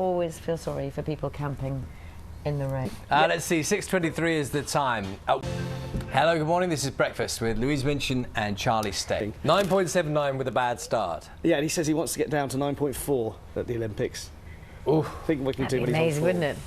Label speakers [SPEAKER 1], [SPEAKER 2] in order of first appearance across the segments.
[SPEAKER 1] always feel sorry for people camping in the rain.
[SPEAKER 2] Let's see, 6:23 is the time. Oh. Hello, good morning. This is Breakfast with Louise Minchin and Charlie Stay. 9.79 with a bad start.
[SPEAKER 3] Yeah, and he says he wants to get down to 9.4 at the Olympics.
[SPEAKER 2] Ooh.
[SPEAKER 3] I think we can
[SPEAKER 1] That'd
[SPEAKER 3] do
[SPEAKER 1] be
[SPEAKER 3] what he's
[SPEAKER 1] amazing,
[SPEAKER 3] on
[SPEAKER 1] wouldn't it?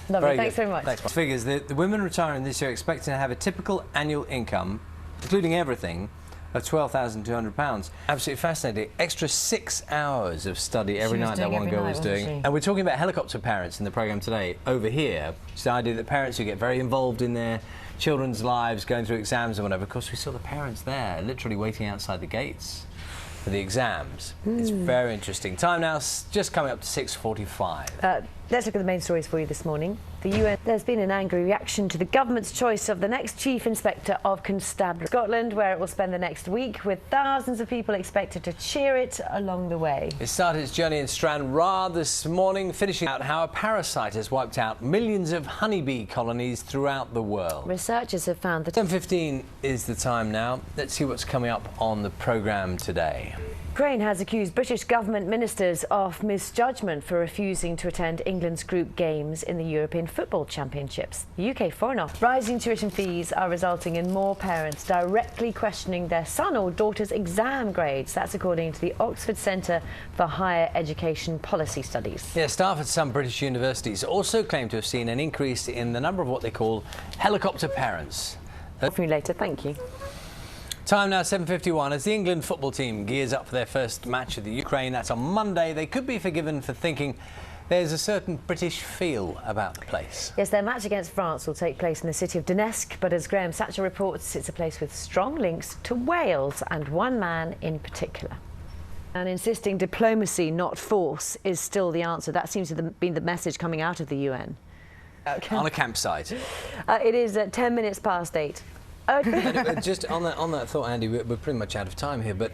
[SPEAKER 1] Lovely, thanks very much.
[SPEAKER 2] Thanks. Figures, the women retiring this year expecting to have a typical annual income, including everything, of £12,200. Absolutely fascinating. Extra 6 hours of study every night that one girl was doing. And we're talking about helicopter parents in the programme today. Over here, it's the idea that parents who get very involved in their children's lives, going through exams and whatever. Of course, we saw the parents there, literally waiting outside the gates for the exams. It's very interesting. Time now, just coming up to 6:45.
[SPEAKER 1] Let's look at the main stories for you this morning. The UN, there's been an angry reaction to the government's choice of the next Chief Inspector of Constabulary. Scotland, where it will spend the next week, with thousands of people expected to cheer it along the way. It
[SPEAKER 2] started its journey in Stranraer this morning, finishing out how a parasite has wiped out millions of honeybee colonies throughout the world.
[SPEAKER 1] Researchers have found that...
[SPEAKER 2] 10:15 is the time now. Let's see what's coming up on the programme today.
[SPEAKER 1] Ukraine has accused British government ministers of misjudgment for refusing to attend England's group games in the European Football Championships. The UK Foreign Office. Rising tuition fees are resulting in more parents directly questioning their son or daughter's exam grades. That's according to the Oxford Centre for Higher Education Policy Studies.
[SPEAKER 2] Yeah, staff at some British universities also claim to have seen an increase in the number of what they call helicopter parents.
[SPEAKER 1] For you later, thank you.
[SPEAKER 2] Time now 7:51 as the England football team gears up for their first match of the Ukraine. That's on Monday. They could be forgiven for thinking there's a certain British feel about the place.
[SPEAKER 1] Yes, their match against France will take place in the city of Donetsk, but as Graham Satcher reports, it's a place with strong links to Wales and one man in particular. And insisting diplomacy, not force, is still the answer. That seems to have been the message coming out of the UN.
[SPEAKER 2] On a campsite.
[SPEAKER 1] It is 10 minutes past 8.
[SPEAKER 2] Just on that thought, Andy, we're pretty much out of time here, but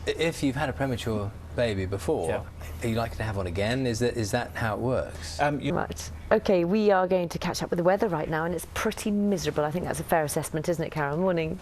[SPEAKER 2] if you've had a premature baby before, are you likely to have one again? Is that how it works?
[SPEAKER 1] Right. OK, we are going to catch up with the weather right now, and it's pretty miserable. I think that's a fair assessment, isn't it, Carol? Morning.